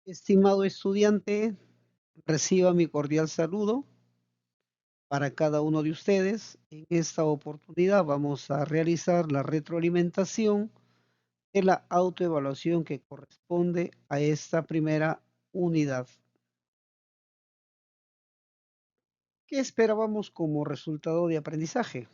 Estimado estudiante, reciba mi cordial saludo para cada uno de ustedes. En esta oportunidad vamos a realizar la retroalimentación de la autoevaluación que corresponde a esta primera unidad. ¿Qué esperábamos como resultado de aprendizaje?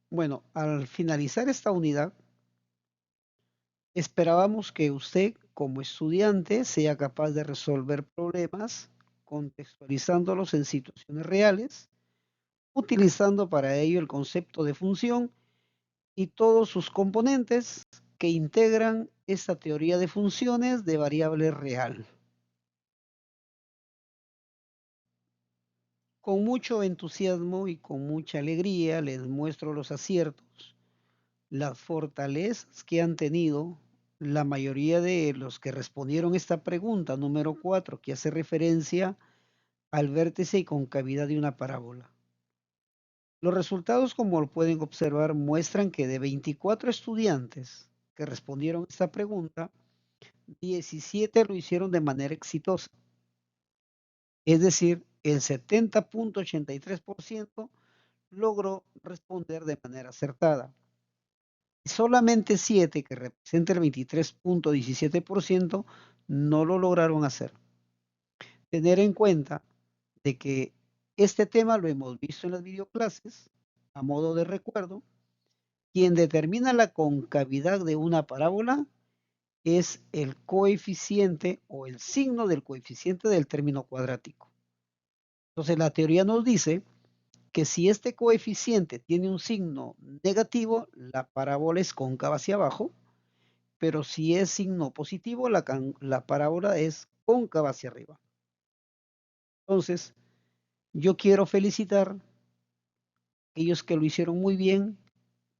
Bueno, al finalizar esta unidad, esperábamos que usted como estudiante sea capaz de resolver problemas contextualizándolos en situaciones reales, utilizando para ello el concepto de función y todos sus componentes que integran esta teoría de funciones de variable real. Con mucho entusiasmo y con mucha alegría les muestro los aciertos, las fortalezas que han tenido la mayoría de los que respondieron esta pregunta número 4, que hace referencia al vértice y concavidad de una parábola. Los resultados, como lo pueden observar, muestran que de 24 estudiantes que respondieron esta pregunta, 17 lo hicieron de manera exitosa. Es decir, el 70.83% logró responder de manera acertada. Y solamente 7, que representa el 23.17%, no lo lograron hacer. Tener en cuenta de que este tema lo hemos visto en las videoclases, a modo de recuerdo. Quien determina la concavidad de una parábola es el coeficiente o el signo del coeficiente del término cuadrático. Entonces la teoría nos dice que si este coeficiente tiene un signo negativo, la parábola es cóncava hacia abajo, pero si es signo positivo, la parábola es cóncava hacia arriba. Entonces, yo quiero felicitar a aquellos que lo hicieron muy bien,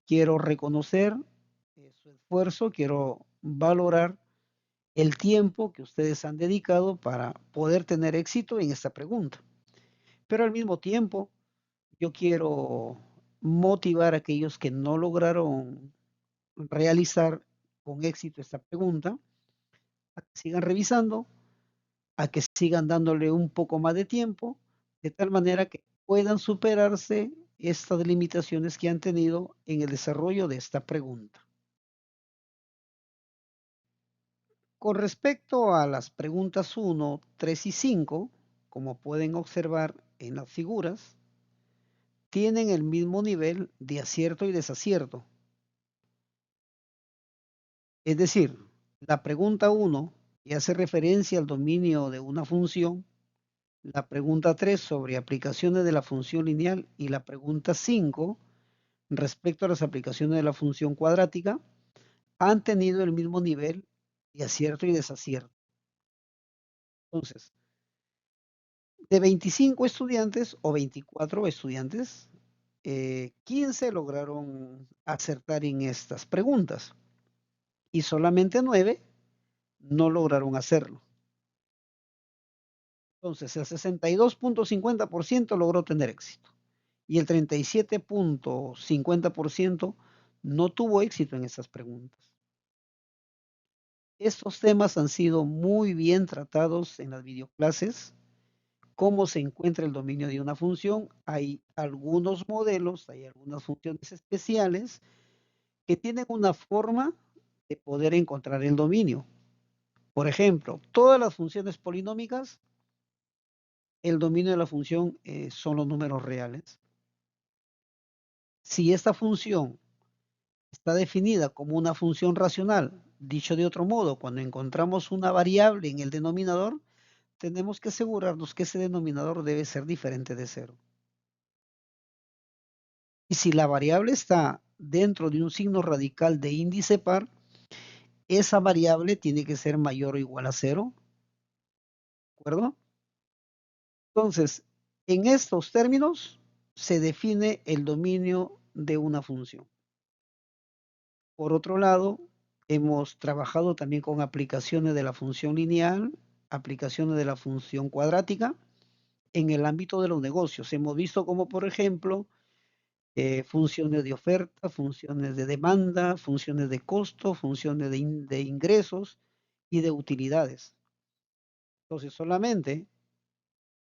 quiero reconocer su esfuerzo, quiero valorar el tiempo que ustedes han dedicado para poder tener éxito en esta pregunta. Pero al mismo tiempo, yo quiero motivar a aquellos que no lograron realizar con éxito esta pregunta, a que sigan revisando, a que sigan dándole un poco más de tiempo, de tal manera que puedan superarse estas limitaciones que han tenido en el desarrollo de esta pregunta. Con respecto a las preguntas 1, 3 y 5, como pueden observar en las figuras, tienen el mismo nivel de acierto y desacierto. Es decir, la pregunta 1, que hace referencia al dominio de una función, la pregunta 3 sobre aplicaciones de la función lineal y la pregunta 5 respecto a las aplicaciones de la función cuadrática, han tenido el mismo nivel de acierto y desacierto. Entonces, de 25 estudiantes o 24 estudiantes, 15 lograron acertar en estas preguntas y solamente 9 no lograron hacerlo. Entonces, el 62.50% logró tener éxito y el 37.50% no tuvo éxito en estas preguntas. Estos temas han sido muy bien tratados en las videoclases. Cómo se encuentra el dominio de una función. Hay algunos modelos, hay algunas funciones especiales que tienen una forma de poder encontrar el dominio. Por ejemplo, todas las funciones polinómicas, el dominio de la función son los números reales. Si esta función está definida como una función racional, dicho de otro modo, cuando encontramos una variable en el denominador, tenemos que asegurarnos que ese denominador debe ser diferente de cero. Y si la variable está dentro de un signo radical de índice par, esa variable tiene que ser mayor o igual a cero, ¿de acuerdo? Entonces, en estos términos se define el dominio de una función. Por otro lado, hemos trabajado también con aplicaciones de la función lineal, aplicaciones de la función cuadrática en el ámbito de los negocios. Hemos visto como, por ejemplo, funciones de oferta, funciones de demanda, funciones de costo, funciones de ingresos y de utilidades. Entonces, solamente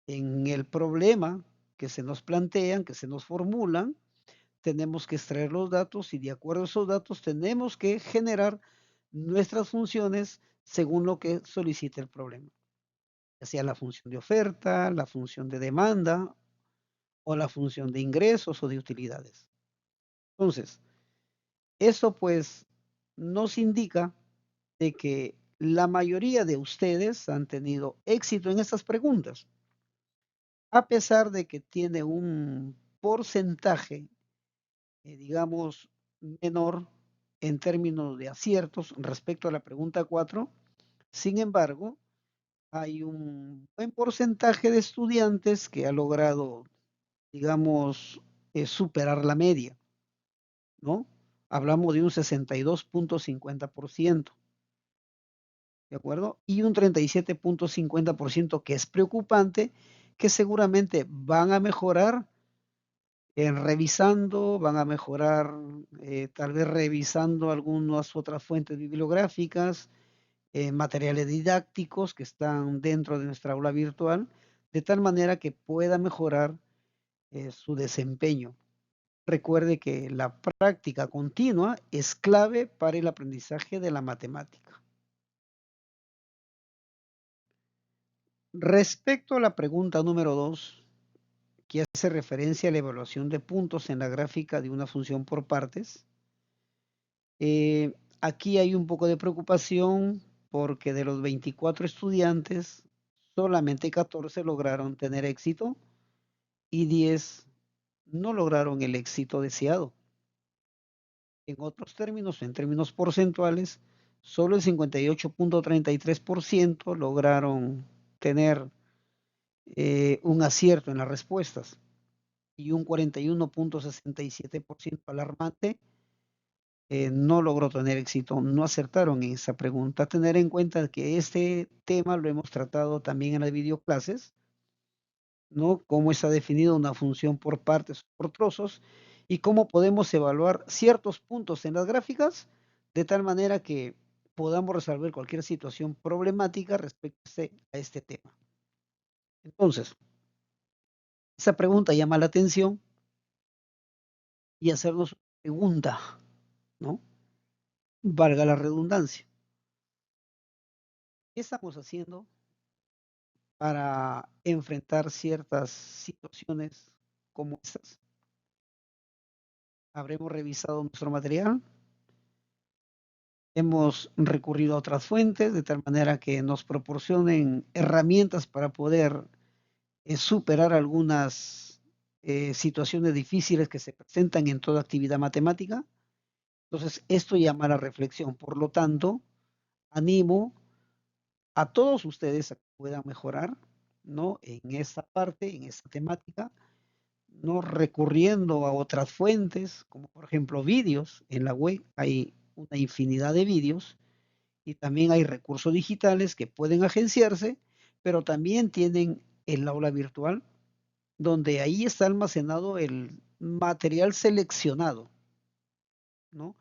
en el problema que se nos plantean, que se nos formulan, tenemos que extraer los datos y de acuerdo a esos datos tenemos que generar nuestras funciones según lo que solicite el problema, ya sea la función de oferta, la función de demanda o la función de ingresos o de utilidades. Entonces, eso pues nos indica de que la mayoría de ustedes han tenido éxito en estas preguntas, a pesar de que tiene un porcentaje, digamos, menor en términos de aciertos respecto a la pregunta 4. Sin embargo, hay un buen porcentaje de estudiantes que ha logrado, digamos, superar la media, ¿no? Hablamos de un 62.50%, ¿de acuerdo? Y un 37.50% que es preocupante, que seguramente van a mejorar revisando, van a mejorar, tal vez revisando algunas otras fuentes bibliográficas, materiales didácticos que están dentro de nuestra aula virtual, de tal manera que pueda mejorar su desempeño. Recuerde que la práctica continua es clave para el aprendizaje de la matemática. Respecto a la pregunta número 2, que hace referencia a la evaluación de puntos en la gráfica de una función por partes, aquí hay un poco de preocupación porque de los 24 estudiantes, solamente 14 lograron tener éxito y 10 no lograron el éxito deseado. En otros términos, en términos porcentuales, solo el 58.33% lograron tener un acierto en las respuestas y un 41.67% alarmante no logró tener éxito, no acertaron en esa pregunta. Tener en cuenta que este tema lo hemos tratado también en las videoclases, ¿no? Cómo está definida una función por partes o por trozos y cómo podemos evaluar ciertos puntos en las gráficas de tal manera que podamos resolver cualquier situación problemática respecto a este tema. Entonces, esa pregunta llama la atención y hacernos una pregunta, ¿no? Valga la redundancia. ¿Qué estamos haciendo para enfrentar ciertas situaciones como estas? ¿Habremos revisado nuestro material? Hemos recurrido a otras fuentes de tal manera que nos proporcionen herramientas para poder superar algunas situaciones difíciles que se presentan en toda actividad matemática. Entonces, esto llama a la reflexión. Por lo tanto, animo a todos ustedes a que puedan mejorar, ¿no? En esta parte, en esta temática, no recurriendo a otras fuentes, como por ejemplo vídeos. En la web hay una infinidad de vídeos y también hay recursos digitales que pueden agenciarse, pero también tienen el aula virtual, donde ahí está almacenado el material seleccionado, ¿no?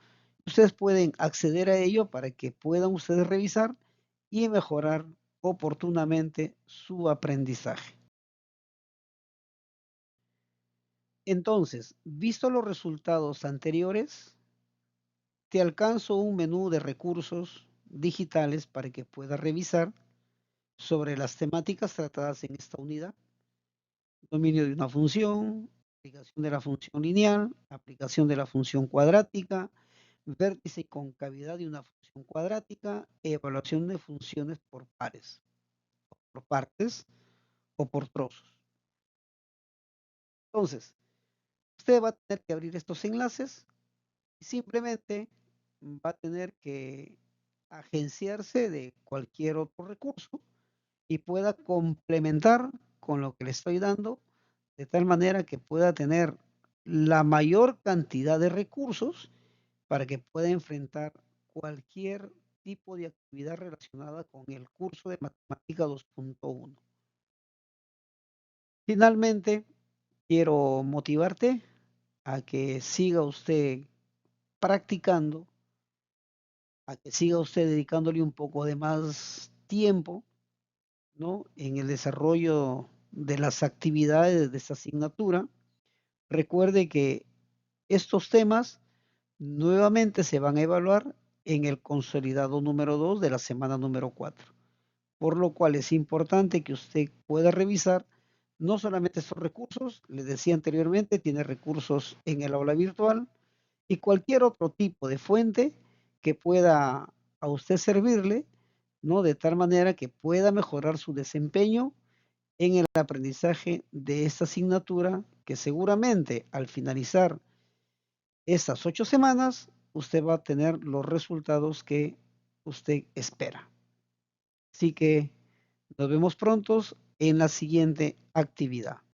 Ustedes pueden acceder a ello para que puedan ustedes revisar y mejorar oportunamente su aprendizaje. Entonces, visto los resultados anteriores, te alcanzo un menú de recursos digitales para que puedas revisar sobre las temáticas tratadas en esta unidad. Dominio de una función, aplicación de la función lineal, aplicación de la función cuadrática, vértice y concavidad de una función cuadrática, evaluación de funciones por pares, por partes o por trozos. Entonces, usted va a tener que abrir estos enlaces y simplemente va a tener que agenciarse de cualquier otro recurso y pueda complementar con lo que le estoy dando de tal manera que pueda tener la mayor cantidad de recursos para que pueda enfrentar cualquier tipo de actividad relacionada con el curso de matemática 2.1. Finalmente, quiero motivarte a que siga usted practicando, a que siga usted dedicándole un poco de más tiempo, ¿no? En el desarrollo de las actividades de esta asignatura. Recuerde que estos temas nuevamente se van a evaluar en el consolidado número 2 de la semana número 4, por lo cual es importante que usted pueda revisar no solamente estos recursos, les decía anteriormente, tiene recursos en el aula virtual y cualquier otro tipo de fuente que pueda a usted servirle, ¿no? De tal manera que pueda mejorar su desempeño en el aprendizaje de esta asignatura que seguramente al finalizar estas 8 semanas usted va a tener los resultados que usted espera. Así que nos vemos prontos en la siguiente actividad.